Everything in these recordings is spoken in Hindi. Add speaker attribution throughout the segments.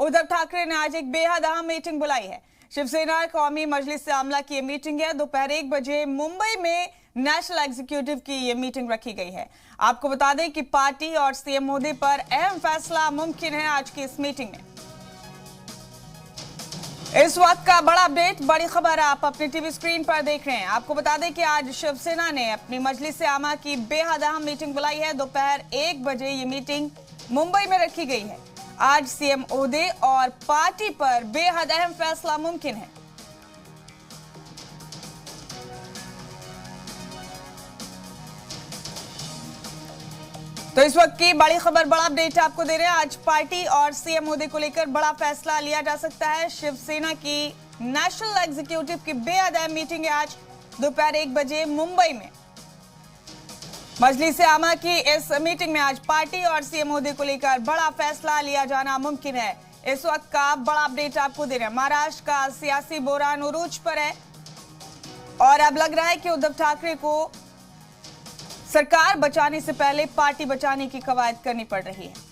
Speaker 1: उद्धव ठाकरे ने आज एक बेहद अहम मीटिंग बुलाई है। शिवसेना कौमी मजलिस आमला की ये मीटिंग है। दोपहर 1 बजे मुंबई में नेशनल एग्जीक्यूटिव की ये मीटिंग रखी गई है। आपको बता दें कि पार्टी और सीएम मोदी पर अहम फैसला मुमकिन है आज की इस मीटिंग में। इस वक्त का बड़ा अपडेट, बड़ी खबर आप अपने टीवी स्क्रीन पर देख रहे हैं। आपको बता दें कि आज शिवसेना ने अपनी मजलिस आमा की बेहद अहम मीटिंग बुलाई है। दोपहर 1 बजे ये मीटिंग मुंबई में रखी गई है। आज सीएम ओहदे और पार्टी पर बेहद अहम फैसला मुमकिन है। तो इस वक्त की बड़ी खबर, बड़ा अपडेट आपको दे रहे हैं। आज पार्टी और सीएम मोदी को लेकर बड़ा फैसला लिया जा सकता है। शिवसेना की नेशनल एग्जीक्यूटिव की बेहद अहम मीटिंग है आज दोपहर 1 बजे मुंबई में। मजलिस आमा की इस मीटिंग में आज पार्टी और सीएम मोदी को लेकर बड़ा फैसला लिया जाना मुमकिन है। इस वक्त का बड़ा अपडेट आपको दे रहे हैं। महाराष्ट्र का सियासी बोरान उरूज पर है और अब लग रहा है कि उद्धव ठाकरे को सरकार बचाने से पहले पार्टी बचाने की कवायद करनी पड़ रही है।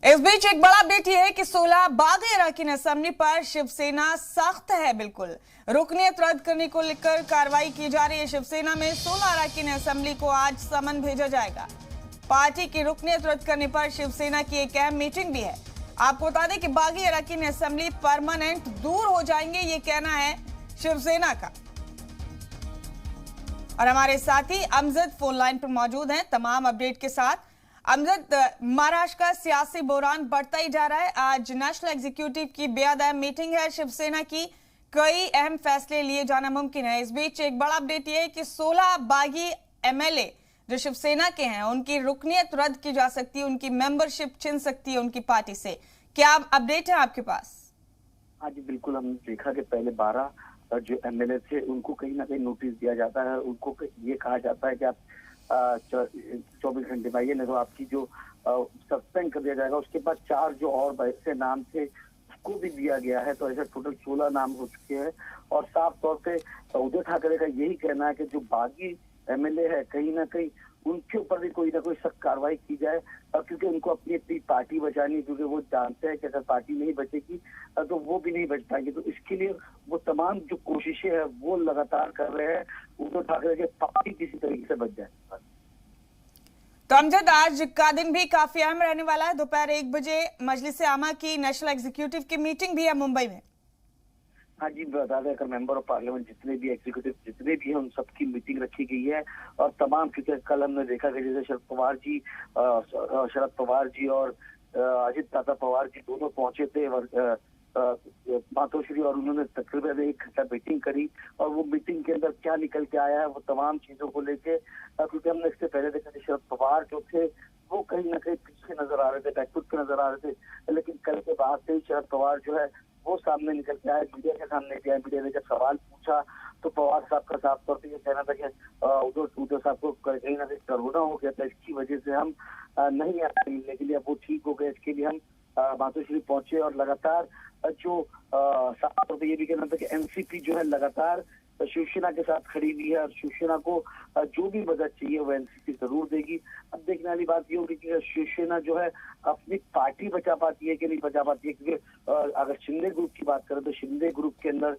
Speaker 1: इस बीच एक बड़ा अपडेट यह है कि 16 बागी अराकीन असेंबली पर शिवसेना सख्त है। बिल्कुल रुकनीयत रद्द करने को लेकर कार्रवाई की जा रही है। शिवसेना में 16 अराकीन असेंबली को आज समन भेजा जाएगा। पार्टी की रुकनीयत रद्द करने पर शिवसेना की एक अहम मीटिंग भी है। आपको बता दें कि बागी अराकीन असेंबली परमानेंट दूर हो जाएंगे, ये कहना है शिवसेना का। और हमारे साथी अमजद फोन लाइन पर मौजूद हैं तमाम अपडेट के साथ। अमजद, महाराष्ट्र का सियासी बोरान बढ़ता ही जा रहा है। आज नेशनल एग्जीक्यूटिव की बेहद अहम मीटिंग है। शिवसेना की कई अहम फैसले लिए जाना मुमकिन है। इस बीच एक बड़ा अपडेट यह है कि 16 बागी एमएलए जो शिवसेना के हैं उनकी रुकनीयत रद्द की जा सकती है, उनकी मेंबरशिप छिन सकती है उनकी पार्टी से। क्या अपडेट है आपके पास?
Speaker 2: हाँ जी, बिल्कुल। हमने देखा कि पहले 12 जो एमएलए थे उनको कहीं ना कहीं नोटिस दिया जाता है। उनको ये कहा जाता है कि आप 24 घंटे में आइए, नहीं तो आपकी जो सस्पेंड कर दिया जाएगा। उसके बाद 4 जो और ऐसे नाम थे उसको भी दिया गया है। तो ऐसे टोटल 16 नाम हो चुके हैं। और साफ तौर पे उद्धव ठाकरे का यही कहना है कि जो बागी एमएलए है कहीं ना कहीं उनके ऊपर भी कोई ना कोई सख्त कार्रवाई की जाए। और क्योंकि उनको अपनी अपनी पार्टी बचानी है, क्योंकि वो जानते हैं कि अगर पार्टी नहीं बचेगी तो वो भी नहीं बच पाएंगे। तो इसके लिए वो तमाम जो कोशिशें हैं वो लगातार कर रहे हैं उद्धव ठाकरे के पार्टी किसी तरीके से बच जाए।
Speaker 1: तो अमजद, आज का दिन भी काफी अहम रहने वाला है। दोपहर 1 बजे मजलिस आमा की नेशनल एग्जीक्यूटिव की मीटिंग भी है मुंबई में।
Speaker 2: हाँ जी, बता दें अगर मेंबर ऑफ पार्लियामेंट जितने भी एग्जीक्यूटिव जितने भी हैं उन सबकी मीटिंग रखी गई है। और तमाम, क्योंकि कल हमने देखा कि जैसे शरद पवार जी और अजित दादा पवार जी दोनों पहुंचे थे मातोश्री, और उन्होंने तकरीबन 1 घंटा मीटिंग करी। और वो मीटिंग के अंदर क्या निकल के आया है वो तमाम चीजों को लेके, क्योंकि हमने इससे पहले देखा कि शरद पवार जो थे वो कहीं ना कहीं पीछे नजर आ रहे थे, बैकफुट पे नजर आ रहे थे। लेकिन कल के बाद से शरद पवार जो है वो सामने निकल के आया, मीडिया के सामने गया। मीडिया ने जब सवाल पूछा तो पवार साहब का साफ तौर पर यह कहना था कि उद्धव साहब को कहीं ना कहीं कोरोना हो गया था, इसकी वजह से हम नहीं आए मिलने के लिए। अब वो ठीक हो गए, इसके लिए हम मातोश्री पहुंचे। और लगातार जो साफ तौर पर यह भी कहना था कि एनसीपी जो है लगातार शिवसेना के साथ खड़ी हुई है और शिवसेना को जो भी मदद चाहिए वो एनसीपी जरूर देगी। अब देखने वाली बात ये होगी कि शिवसेना जो है अपनी पार्टी बचा पाती है कि नहीं बचा पाती है। क्योंकि अगर शिंदे ग्रुप की बात करें तो शिंदे ग्रुप के अंदर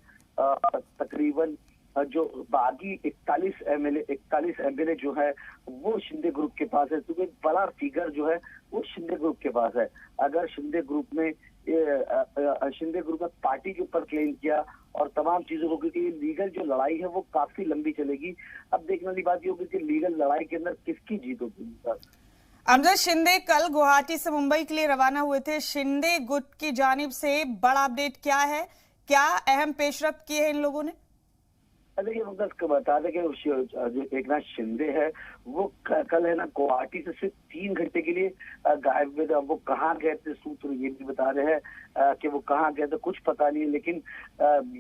Speaker 2: तकरीबन जो बागी 41 एमएलए जो है वो शिंदे ग्रुप के पास है। क्योंकि बड़ा फिगर जो है वो शिंदे ग्रुप के पास है। अगर शिंदे ग्रुप में पार्टी के ऊपर क्लेम किया और तमाम चीजों को, क्योंकि लीगल जो लड़ाई है वो काफी लंबी चलेगी। अब देखने वाली बात ये होगी कि लीगल लड़ाई के अंदर किसकी जीत होगी।
Speaker 1: अमजद, शिंदे कल गुवाहाटी से मुंबई के लिए रवाना हुए थे। शिंदे गुट की जानिब से बड़ा अपडेट क्या है? क्या अहम पेशरफ्त की है इन लोगों ने?
Speaker 2: देखिए, बस बता दें कि जो एकनाथ शिंदे है वो कल है ना गुवाहाटी से सिर्फ 3 घंटे के लिए गायब हुए थे। वो कहाँ गए थे सूत्र ये भी बता रहे हैं कि वो कहाँ गए थे कुछ पता नहीं है। लेकिन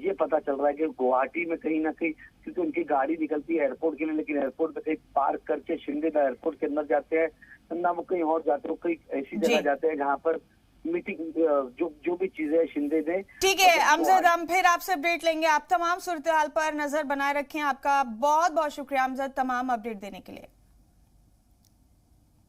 Speaker 2: ये पता चल रहा है कि गुवाहाटी में कहीं ना कहीं, क्योंकि उनकी गाड़ी निकलती है एयरपोर्ट के लिए, लेकिन एयरपोर्ट पे कहीं पार्क करके शिंदे ना एयरपोर्ट के अंदर जाते हैं ना वो कहीं और जाते हैं, कहीं ऐसी जगह जाते हैं जहाँ पर मीटिंग जो भी चीजें शिंदे ने।
Speaker 1: ठीक है अमजद, हम फिर आपसे अपडेट लेंगे। आप तमाम सूरत हाल पर नजर बनाए रखें। आपका बहुत बहुत शुक्रिया अमजद, तमाम अपडेट देने के लिए।